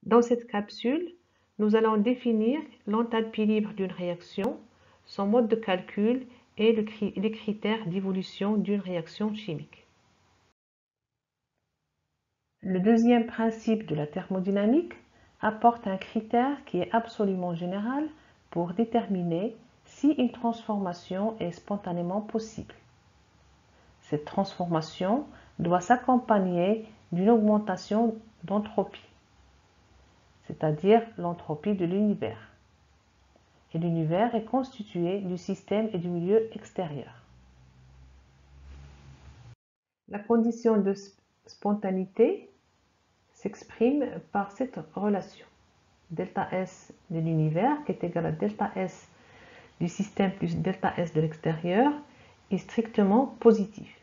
Dans cette capsule, nous allons définir l'enthalpie libre d'une réaction, son mode de calcul et les critères d'évolution d'une réaction chimique. Le deuxième principe de la thermodynamique apporte un critère qui est absolument général pour déterminer si une transformation est spontanément possible. Cette transformation doit s'accompagner d'une augmentation d'entropie, c'est-à-dire l'entropie de l'univers. Et l'univers est constitué du système et du milieu extérieur. La condition de spontanéité s'exprime par cette relation. Delta S de l'univers, qui est égal à delta S du système plus delta S de l'extérieur, est strictement positif.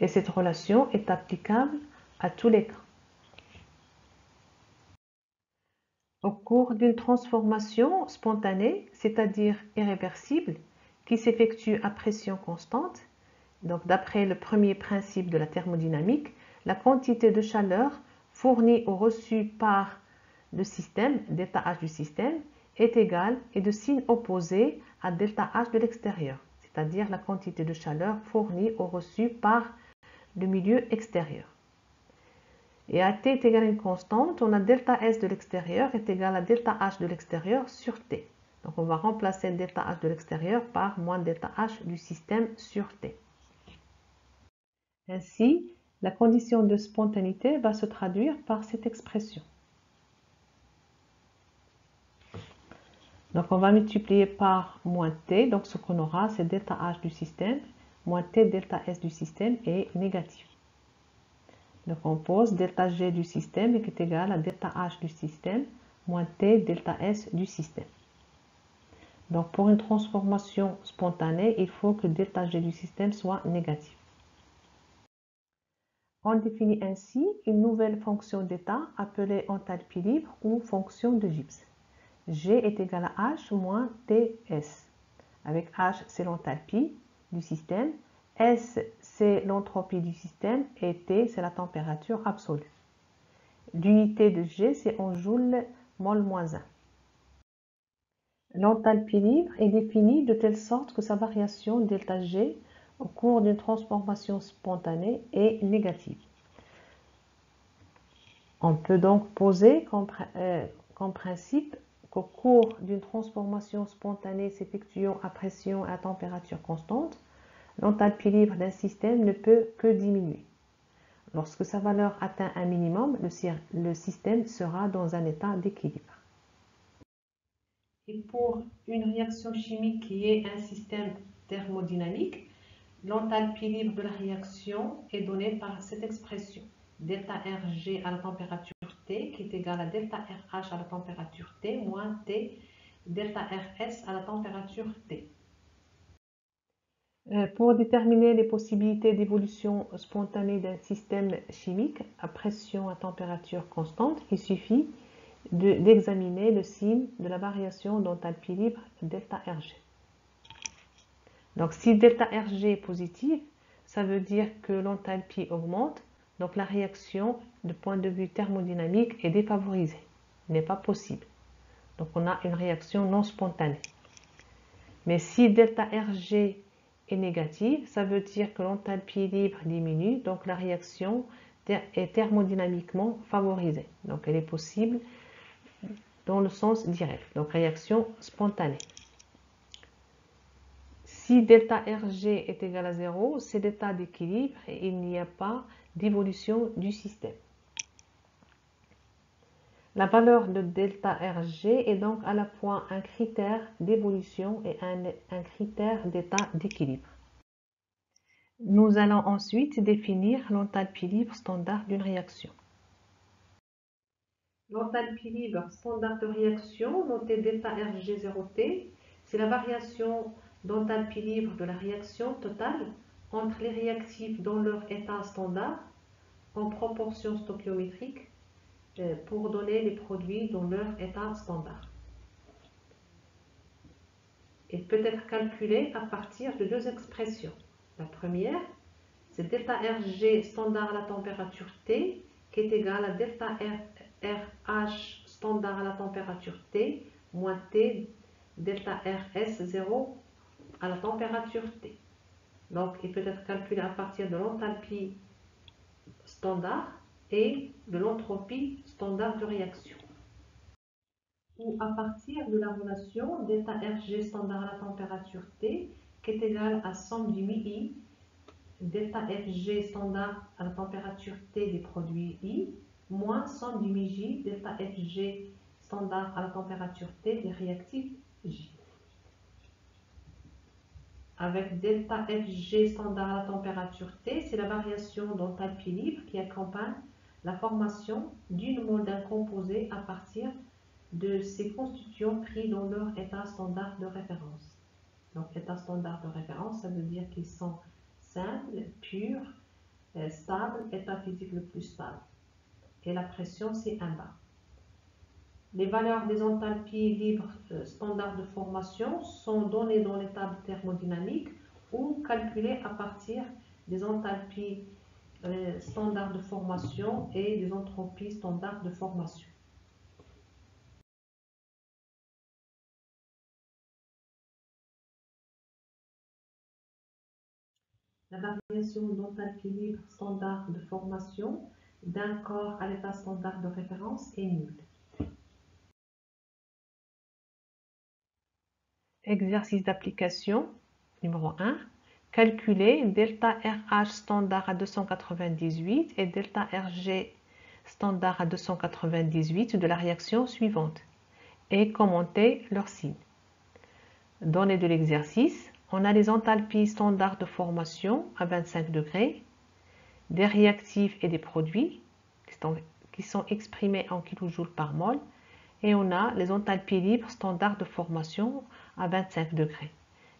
Et cette relation est applicable à tous les cas. Au cours d'une transformation spontanée, c'est-à-dire irréversible, qui s'effectue à pression constante, donc d'après le premier principe de la thermodynamique, la quantité de chaleur fournie ou reçue par le système, delta H du système, est égale et de signe opposé à delta H de l'extérieur, c'est-à-dire la quantité de chaleur fournie ou reçue par le milieu extérieur. Et à t est égal à une constante, on a delta S de l'extérieur est égal à delta H de l'extérieur sur t. Donc on va remplacer delta H de l'extérieur par moins delta H du système sur t. Ainsi, la condition de spontanéité va se traduire par cette expression. Donc on va multiplier par moins t, donc ce qu'on aura c'est delta H du système, moins t delta S du système est négatif. Donc on pose delta G du système qui est égal à delta H du système moins T delta S du système. Donc pour une transformation spontanée, il faut que delta G du système soit négatif. On définit ainsi une nouvelle fonction d'état appelée enthalpie libre ou fonction de Gibbs. G est égal à H moins TS. Avec H, c'est l'enthalpie du système. S, c'est l'entropie du système et T, c'est la température absolue. L'unité de G, c'est en joules mol moins 1. L'enthalpie libre est définie de telle sorte que sa variation ΔG au cours d'une transformation spontanée est négative. On peut donc poser comme principe qu'au cours d'une transformation spontanée s'effectuant à pression et à température constante, l'enthalpie libre d'un système ne peut que diminuer. Lorsque sa valeur atteint un minimum, le système sera dans un état d'équilibre. Et pour une réaction chimique qui est un système thermodynamique, l'enthalpie libre de la réaction est donnée par cette expression. Delta Rg à la température T qui est égale à delta RH à la température T moins T delta Rs à la température T. Pour déterminer les possibilités d'évolution spontanée d'un système chimique à pression à température constante, il suffit d'examiner le signe de la variation d'enthalpie libre delta Rg. Donc si delta Rg est positive, ça veut dire que l'enthalpie augmente, donc la réaction de point de vue thermodynamique est défavorisée, n'est pas possible. Donc on a une réaction non spontanée. Mais si delta Rg est négative, ça veut dire que l'enthalpie libre diminue, donc la réaction est thermodynamiquement favorisée. Donc elle est possible dans le sens direct, donc réaction spontanée. Si delta Rg est égal à 0, c'est l'état d'équilibre et il n'y a pas d'évolution du système. La valeur de delta Rg est donc à la fois un critère d'évolution et un critère d'état d'équilibre. Nous allons ensuite définir l'enthalpie libre standard d'une réaction. L'enthalpie libre standard de réaction, notée delta Rg 0T, c'est la variation d'enthalpie libre de la réaction totale entre les réactifs dans leur état standard en proportion stoichiométrique pour donner les produits dans leur état standard. Il peut être calculé à partir de deux expressions. La première, c'est delta Rg standard à la température T qui est égal à delta RH standard à la température T moins T delta RS 0 à la température T. Donc, il peut être calculé à partir de l'enthalpie standard et de l'entropie standard de réaction. Ou à partir de la relation delta RG standard à la température T qui est égale à somme du mi-I delta FG standard à la température T des produits I moins somme du mi-J delta FG standard à la température T des réactifs J. Avec delta FG standard à la température T, c'est la variation d'enthalpie libre qui accompagne la formation d'une mole d'un composé à partir de ces constituants pris dans leur état standard de référence. Donc, état standard de référence, ça veut dire qu'ils sont simples, purs, stables, état physique le plus stable. Et la pression, c'est 1 bar. Les valeurs des enthalpies libres standard de formation sont données dans les tables thermodynamiques ou calculées à partir des enthalpies standard de formation et des entropies standard de formation. La variation d'enthalpie libre standard de formation d'un corps à l'état standard de référence est nulle. Exercice d'application numéro 1. Calculer delta RH standard à 298 et delta RG standard à 298 de la réaction suivante et commenter leurs signes. Données de l'exercice, on a les enthalpies standards de formation à 25 degrés, des réactifs et des produits qui sont exprimés en kJ par mol, et on a les enthalpies libres standards de formation à 25 degrés,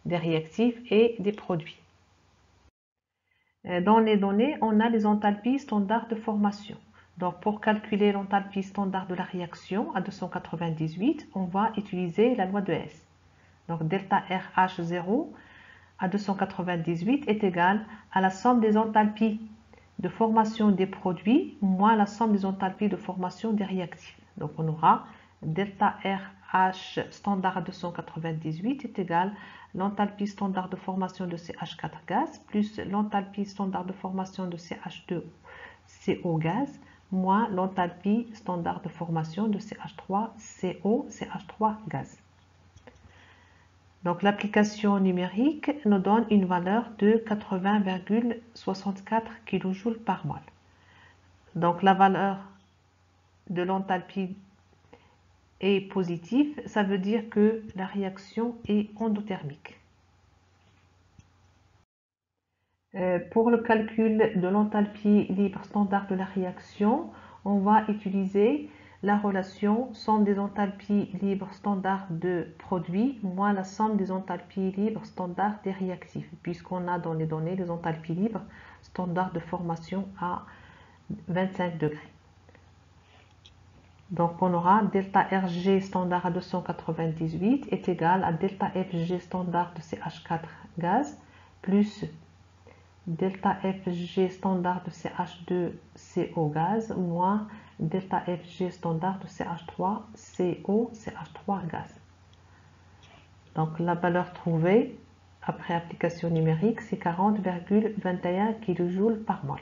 des réactifs et des produits. Dans les données, on a les enthalpies standards de formation. Donc, pour calculer l'enthalpie standard de la réaction à 298, on va utiliser la loi de Hess. Donc, delta RH0 à 298 est égal à la somme des enthalpies de formation des produits moins la somme des enthalpies de formation des réactifs. Donc, on aura delta RH standard à 298 est égal à l'enthalpie standard de formation de CH4 gaz plus l'enthalpie standard de formation de CH2CO gaz moins l'enthalpie standard de formation de CH3CO CH3 gaz. Donc l'application numérique nous donne une valeur de 80,64 kJ par mol. Donc la valeur de l'enthalpie est positive, ça veut dire que la réaction est endothermique. Pour le calcul de l'enthalpie libre standard de la réaction, on va utiliser la relation somme des enthalpies libres standard de produits moins la somme des enthalpies libres standard des réactifs, puisqu'on a dans les données les enthalpies libres standard de formation à 25 degrés. Donc on aura delta RG standard à 298 est égal à delta FG standard de CH4 gaz plus delta FG standard de CH2CO gaz moins delta FG standard de CH3CO CH3 gaz. Donc la valeur trouvée après application numérique c'est 40,21 kJ par mol.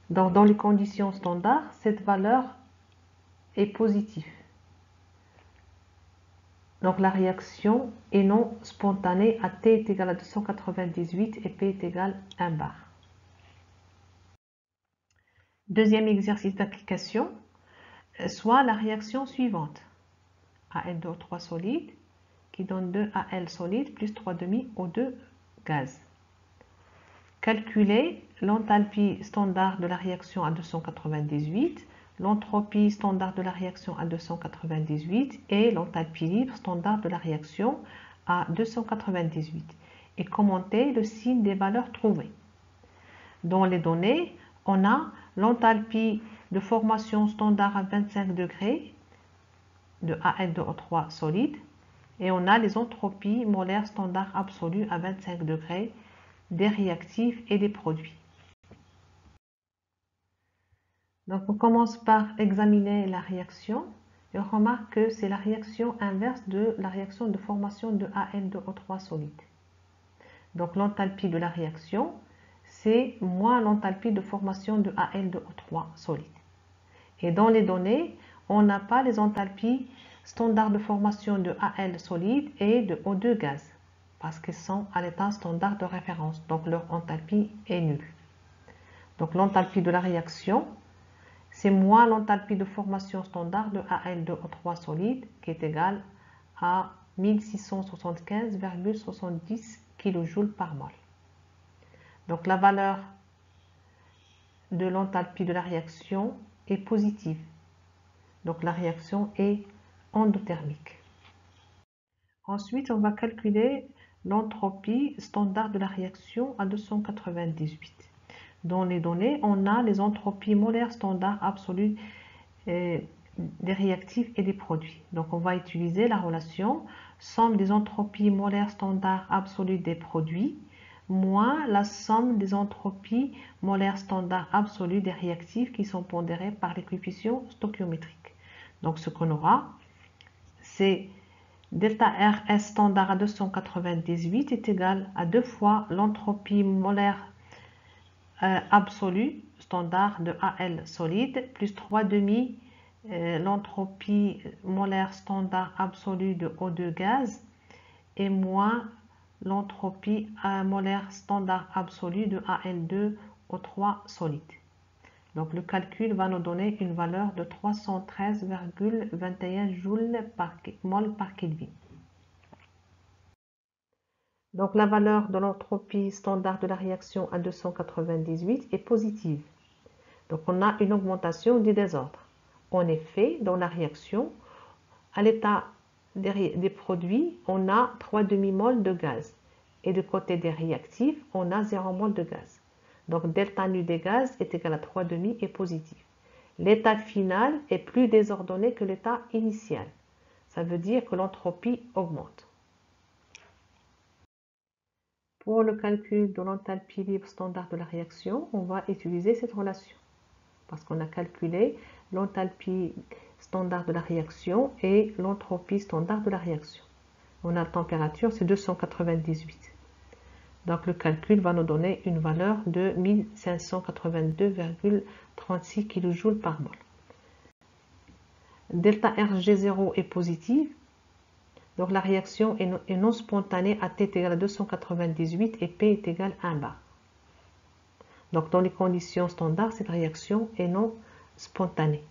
Donc dans les conditions standards, cette valeur est positive. Donc la réaction est non spontanée à T est égal à 298 et P est égal à 1 bar. Deuxième exercice d'application, soit la réaction suivante. AL2O3 solide qui donne 2AL solide plus 3,5 O2 gaz. Calculer l'enthalpie standard de la réaction à 298, l'entropie standard de la réaction à 298 et l'enthalpie libre standard de la réaction à 298 et commenter le signe des valeurs trouvées. Dans les données, on a l'enthalpie de formation standard à 25 degrés de AL2O3 solide et on a les entropies molaires standard absolues à 25 degrés des réactifs et des produits. Donc, on commence par examiner la réaction et on remarque que c'est la réaction inverse de la réaction de formation de Al2O3 solide. Donc, l'enthalpie de la réaction, c'est moins l'enthalpie de formation de Al2O3 solide. Et dans les données, on n'a pas les enthalpies standards de formation de Al solide et de O2 gaz, parce qu'ils sont à l'état standard de référence, donc leur enthalpie est nulle. Donc l'enthalpie de la réaction, c'est moins l'enthalpie de formation standard de Al2O3 solide, qui est égale à 1675,70 kJ par mol. Donc la valeur de l'enthalpie de la réaction est positive. Donc la réaction est endothermique. Ensuite, on va calculer l'entropie standard de la réaction à 298. Dans les données, on a les entropies molaires standards absolues des réactifs et des produits. Donc on va utiliser la relation somme des entropies molaires standards absolues des produits moins la somme des entropies molaires standards absolues des réactifs qui sont pondérés par les coefficients stoichiométriques. Donc ce qu'on aura, c'est delta RS standard à 298 est égal à 2 fois l'entropie molaire absolue standard de Al solide plus 3 demi l'entropie molaire standard absolue de O2 gaz et moins l'entropie molaire standard absolue de Al2O3 solide. Donc le calcul va nous donner une valeur de 313,21 joules par mol par Kelvin. Donc la valeur de l'entropie standard de la réaction à 298 est positive. Donc on a une augmentation du désordre. En effet, dans la réaction, à l'état des produits, on a 3 demi-moles de gaz. Et du côté des réactifs, on a 0 mol de gaz. Donc delta nu des gaz est égal à 3 demi et positif. L'état final est plus désordonné que l'état initial. Ça veut dire que l'entropie augmente. Pour le calcul de l'enthalpie libre standard de la réaction, on va utiliser cette relation. Parce qu'on a calculé l'enthalpie standard de la réaction et l'entropie standard de la réaction. On a la température, c'est 298. Donc le calcul va nous donner une valeur de 1582,36 kJ par mol. Delta RG0 est positive, donc la réaction est non spontanée à T est égal à 298 et P est égal à 1 bar. Donc dans les conditions standards, cette réaction est non spontanée.